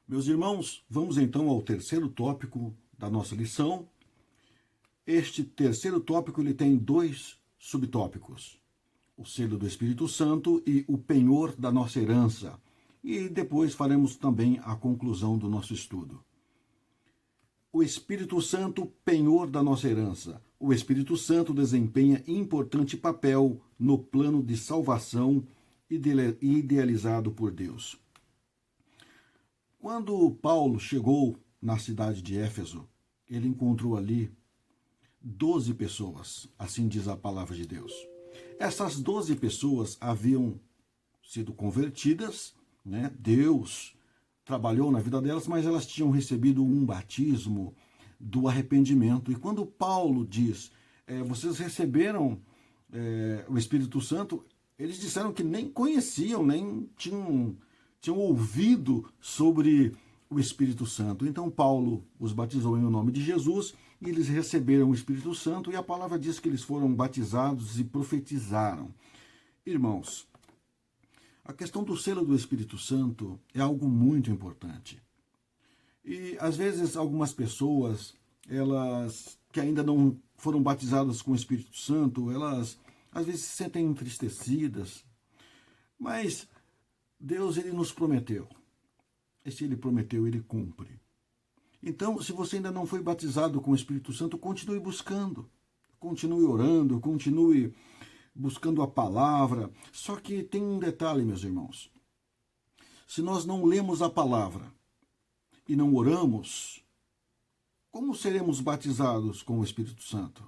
Meus irmãos, vamos então ao terceiro tópico da nossa lição. Este terceiro tópico ele tem dois subtópicos: o selo do Espírito Santo e o penhor da nossa herança. E depois faremos também a conclusão do nosso estudo. O Espírito Santo, penhor da nossa herança. O Espírito Santo desempenha importante papel no plano de salvação idealizado por Deus. Quando Paulo chegou na cidade de Éfeso, ele encontrou ali 12 pessoas, assim diz a palavra de Deus. Essas 12 pessoas haviam sido convertidas, né? Deus trabalhou na vida delas, mas elas tinham recebido um batismo do arrependimento. E quando Paulo diz, vocês receberam o Espírito Santo, eles disseram que nem conheciam, nem tinham ouvido sobre o Espírito Santo. Então Paulo os batizou em nome de Jesus e eles receberam o Espírito Santo, e a palavra diz que eles foram batizados e profetizaram. Irmãos, a questão do selo do Espírito Santo é algo muito importante. E às vezes algumas pessoas, elas que ainda não foram batizadas com o Espírito Santo, elas às vezes se sentem entristecidas. Mas Deus, ele nos prometeu. E se ele prometeu, ele cumpre. Então, se você ainda não foi batizado com o Espírito Santo, continue buscando. Continue orando, continue buscando a palavra. Só que tem um detalhe, meus irmãos. Se nós não lemos a palavra e não oramos, como seremos batizados com o Espírito Santo?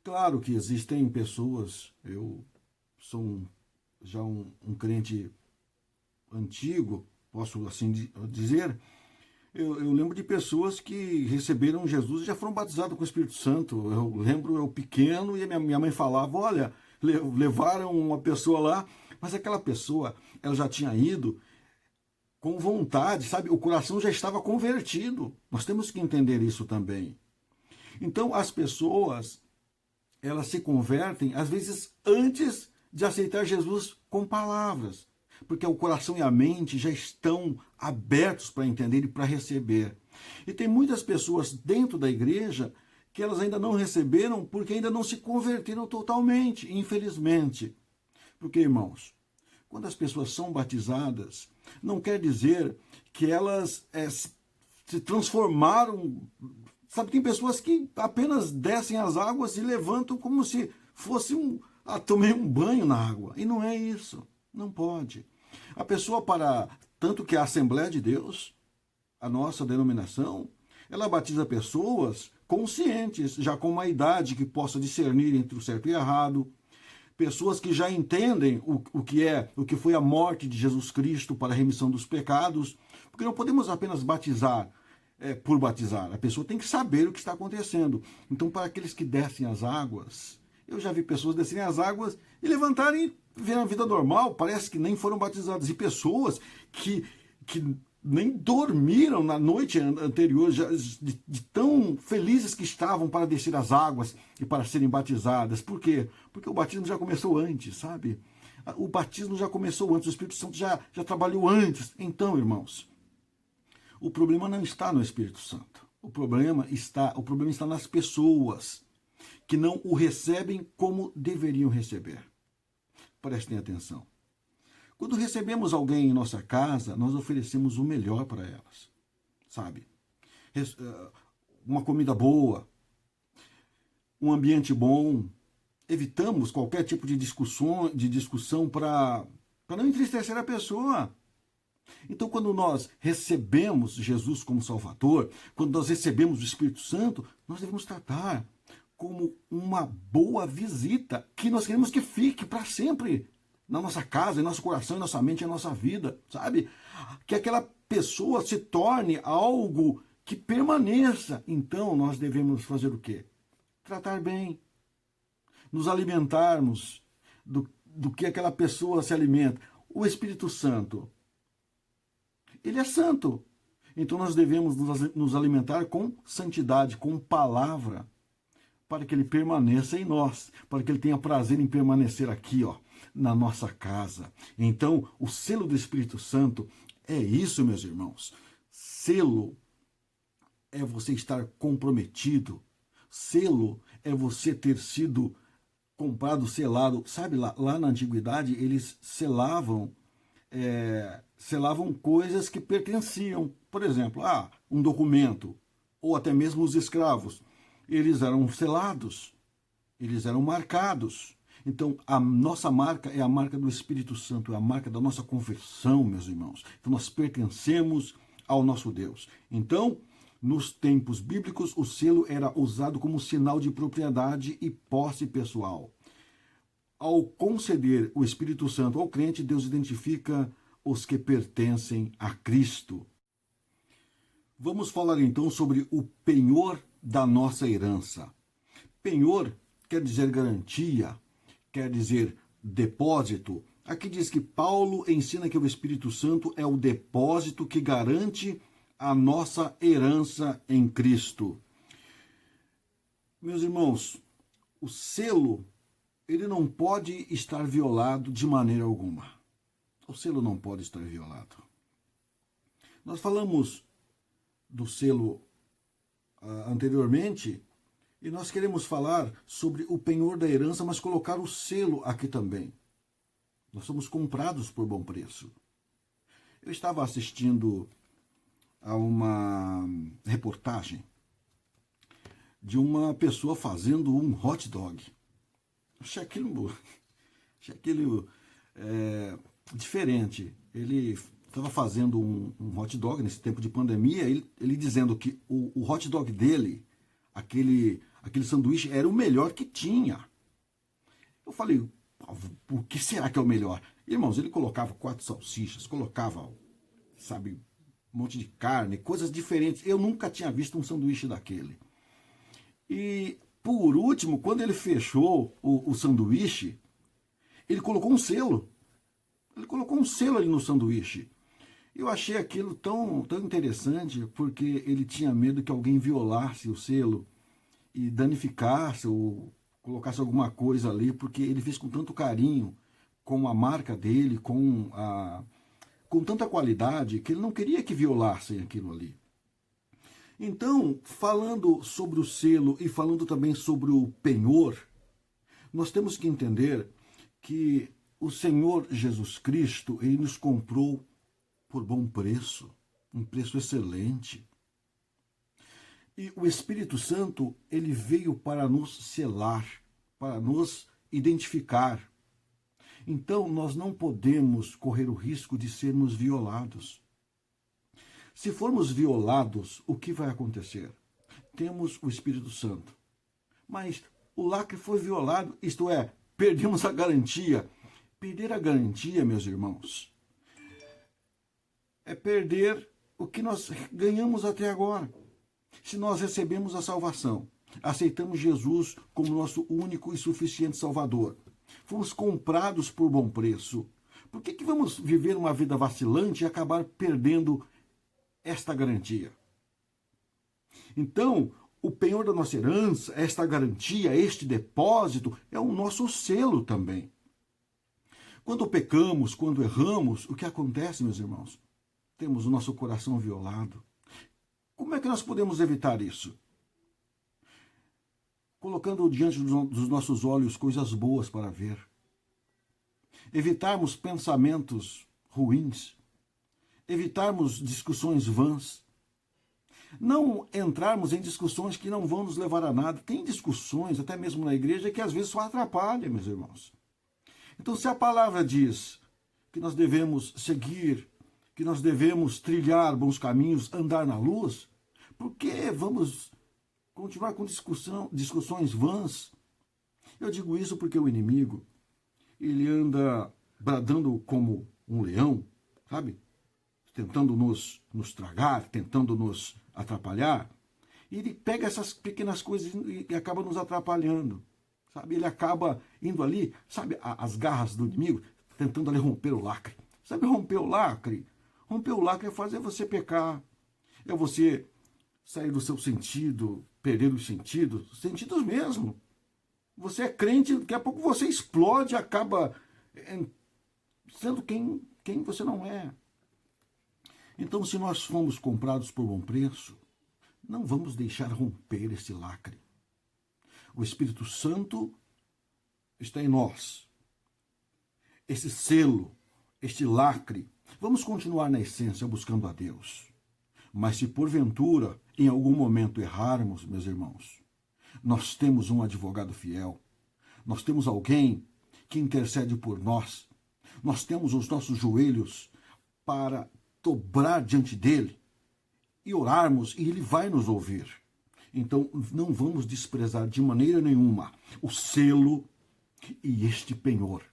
Claro que existem pessoas, eu sou já um crente antigo, posso assim dizer, eu lembro de pessoas que receberam Jesus e já foram batizados com o Espírito Santo. Eu lembro, eu pequeno, e a minha mãe falava, olha, levaram uma pessoa lá, mas aquela pessoa, ela já tinha ido com vontade, sabe? O coração já estava convertido. Nós temos que entender isso também. Então, as pessoas, elas se convertem, às vezes, antes de aceitar Jesus com palavras, porque o coração e a mente já estão abertos para entender e para receber. E tem muitas pessoas dentro da igreja que elas ainda não receberam porque ainda não se converteram totalmente, infelizmente. Porque, irmãos, quando as pessoas são batizadas, não quer dizer que elas se transformaram. Sabe, tem pessoas que apenas descem as águas e levantam como se fosse tomei um banho na água. E não é isso. Não pode. A pessoa tanto que a Assembleia de Deus, a nossa denominação, ela batiza pessoas conscientes, já com uma idade que possa discernir entre o certo e o errado, pessoas que já entendem o que foi a morte de Jesus Cristo para a remissão dos pecados, porque não podemos apenas batizar por batizar, a pessoa tem que saber o que está acontecendo. Então, para aqueles que descem as águas, eu já vi pessoas descerem as águas e levantarem e viverem a vida normal, parece que nem foram batizadas, e pessoas que nem dormiram na noite anterior, de tão felizes que estavam para descer as águas e para serem batizadas. Por quê? Porque o batismo já começou antes, sabe? O batismo já começou antes, o Espírito Santo já trabalhou antes. Então, irmãos, o problema não está no Espírito Santo. O problema está nas pessoas que não o recebem como deveriam receber. Prestem atenção. Quando recebemos alguém em nossa casa, nós oferecemos o melhor para elas, sabe? Uma comida boa, um ambiente bom. Evitamos qualquer tipo de discussão para não entristecer a pessoa. Então, quando nós recebemos Jesus como Salvador, quando nós recebemos o Espírito Santo, nós devemos tratar como uma boa visita que nós queremos que fique para sempre na nossa casa, em nosso coração, em nossa mente, em nossa vida, sabe? Que aquela pessoa se torne algo que permaneça. Então, nós devemos fazer o quê? Tratar bem, nos alimentarmos do que aquela pessoa se alimenta. O Espírito Santo, ele é santo. Então, nós devemos nos alimentar com santidade, com palavra, para que ele permaneça em nós, para que ele tenha prazer em permanecer aqui, na nossa casa. Então, o selo do Espírito Santo é isso, meus irmãos. Selo é você estar comprometido. Selo é você ter sido comprado, selado. Sabe, lá na antiguidade, eles selavam coisas que pertenciam. Por exemplo, um documento, ou até mesmo os escravos. Eles eram selados, eles eram marcados. Então, a nossa marca é a marca do Espírito Santo, é a marca da nossa conversão, meus irmãos. Então, nós pertencemos ao nosso Deus. Então, nos tempos bíblicos, o selo era usado como sinal de propriedade e posse pessoal. Ao conceder o Espírito Santo ao crente, Deus identifica os que pertencem a Cristo. Vamos falar então sobre o penhor da nossa herança. Penhor quer dizer garantia, quer dizer depósito. Aqui diz que Paulo ensina que o Espírito Santo é o depósito que garante a nossa herança em Cristo. Meus irmãos, o selo, ele não pode estar violado de maneira alguma. O selo não pode estar violado. Nós falamos do selo anteriormente, e nós queremos falar sobre o penhor da herança, mas colocar o selo aqui também. Nós somos comprados por bom preço. Eu estava assistindo a uma reportagem de uma pessoa fazendo um hot dog. Achei aquilo diferente. Ele estava fazendo um hot dog nesse tempo de pandemia, ele dizendo que o hot dog dele, aquele sanduíche, era o melhor que tinha. Eu falei, por que será que é o melhor? Irmãos, ele colocava 4 salsichas, colocava, sabe, um monte de carne, coisas diferentes. Eu nunca tinha visto um sanduíche daquele. E, por último, quando ele fechou o sanduíche, ele colocou um selo. Ele colocou um selo ali no sanduíche. Eu achei aquilo tão interessante, porque ele tinha medo que alguém violasse o selo e danificasse ou colocasse alguma coisa ali, porque ele fez com tanto carinho, com a marca dele, com tanta qualidade, que ele não queria que violassem aquilo ali. Então, falando sobre o selo e falando também sobre o penhor, nós temos que entender que o Senhor Jesus Cristo, ele nos comprou por bom preço, um preço excelente. E o Espírito Santo, ele veio para nos selar, para nos identificar. Então, nós não podemos correr o risco de sermos violados. Se formos violados, o que vai acontecer? Temos o Espírito Santo, mas o lacre foi violado, isto é, perdemos a garantia. Perder a garantia, meus irmãos, é perder o que nós ganhamos até agora. Se nós recebemos a salvação, aceitamos Jesus como nosso único e suficiente Salvador, fomos comprados por bom preço, por que vamos viver uma vida vacilante e acabar perdendo esta garantia? Então, o penhor da nossa herança, esta garantia, este depósito, é o nosso selo também. Quando pecamos, quando erramos, o que acontece, meus irmãos? Temos o nosso coração violado. Como é que nós podemos evitar isso? Colocando diante dos nossos olhos coisas boas para ver. Evitarmos pensamentos ruins. Evitarmos discussões vãs. Não entrarmos em discussões que não vão nos levar a nada. Tem discussões, até mesmo na igreja, que às vezes só atrapalham, meus irmãos. Então, se a palavra diz que nós devemos seguir, que nós devemos trilhar bons caminhos, andar na luz, por que vamos continuar com discussões vãs? Eu digo isso porque o inimigo, ele anda bradando como um leão, sabe? Tentando nos tragar, tentando nos atrapalhar. E ele pega essas pequenas coisas e acaba nos atrapalhando. Sabe? Ele acaba indo ali, sabe, as garras do inimigo, tentando ali romper o lacre. Sabe romper o lacre? Romper o lacre é fazer você pecar. É você sair do seu sentido, perder os sentidos mesmo. Você é crente, daqui a pouco você explode e acaba sendo quem você não é. Então, se nós fomos comprados por bom preço, não vamos deixar romper esse lacre. O Espírito Santo está em nós. Esse selo, este lacre, vamos continuar na essência buscando a Deus. Mas se porventura, em algum momento errarmos, meus irmãos, nós temos um advogado fiel, nós temos alguém que intercede por nós, nós temos os nossos joelhos para dobrar diante dele e orarmos, e ele vai nos ouvir. Então, não vamos desprezar de maneira nenhuma o selo e este penhor,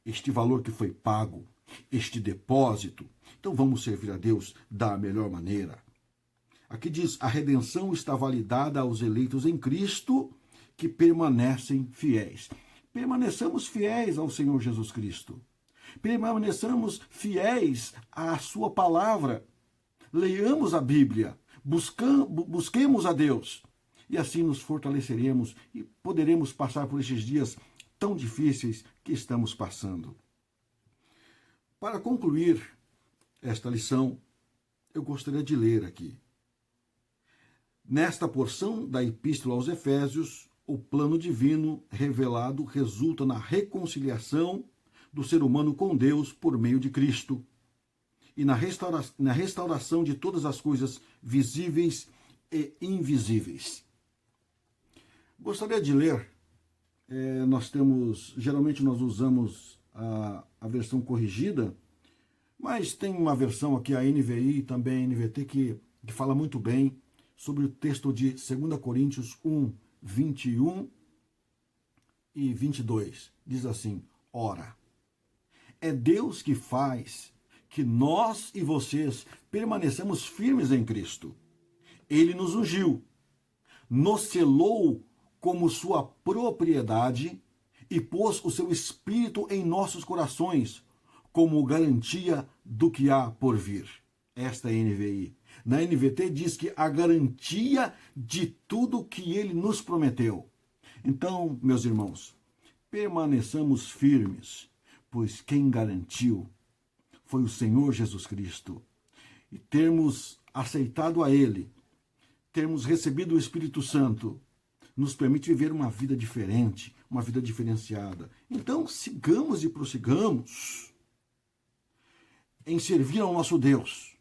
este valor que foi pago, este depósito. Então, vamos servir a Deus da melhor maneira. Aqui diz, a redenção está validada aos eleitos em Cristo que permanecem fiéis. Permaneçamos fiéis ao Senhor Jesus Cristo. Permaneçamos fiéis à sua palavra. Leiamos a Bíblia, busquemos a Deus, e assim nos fortaleceremos e poderemos passar por esses dias tão difíceis que estamos passando. Para concluir esta lição, eu gostaria de ler aqui. Nesta porção da Epístola aos Efésios, o plano divino revelado resulta na reconciliação do ser humano com Deus por meio de Cristo e na restauração de todas as coisas visíveis e invisíveis. Gostaria de ler, geralmente nós usamos a versão corrigida, mas tem uma versão aqui, a NVI e também a NVT, que fala muito bem sobre o texto de 2 Coríntios 1, 21 e 22. Diz assim, ora, é Deus que faz que nós e vocês permaneçamos firmes em Cristo. Ele nos ungiu, nos selou como sua propriedade e pôs o seu Espírito em nossos corações, como garantia do que há por vir. Esta é a NVI. Na NVT diz que a garantia de tudo que ele nos prometeu. Então, meus irmãos, permaneçamos firmes, pois quem garantiu foi o Senhor Jesus Cristo. E termos aceitado a Ele, termos recebido o Espírito Santo, nos permite viver uma vida diferente, uma vida diferenciada. Então, sigamos e prossigamos em servir ao nosso Deus,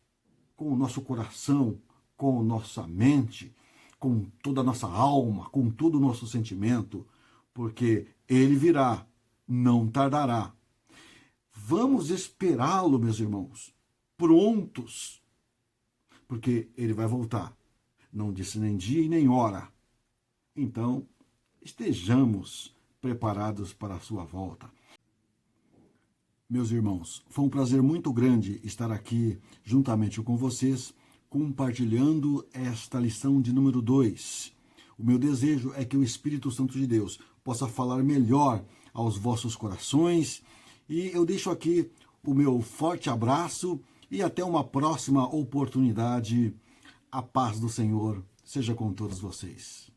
com o nosso coração, com a nossa mente, com toda a nossa alma, com todo o nosso sentimento, porque Ele virá, não tardará. Vamos esperá-lo, meus irmãos, prontos, porque Ele vai voltar. Não disse nem dia e nem hora. Então, estejamos preparados para a sua volta. Meus irmãos, foi um prazer muito grande estar aqui juntamente com vocês, compartilhando esta lição de número 2. O meu desejo é que o Espírito Santo de Deus possa falar melhor aos vossos corações. E eu deixo aqui o meu forte abraço e até uma próxima oportunidade. A paz do Senhor seja com todos vocês.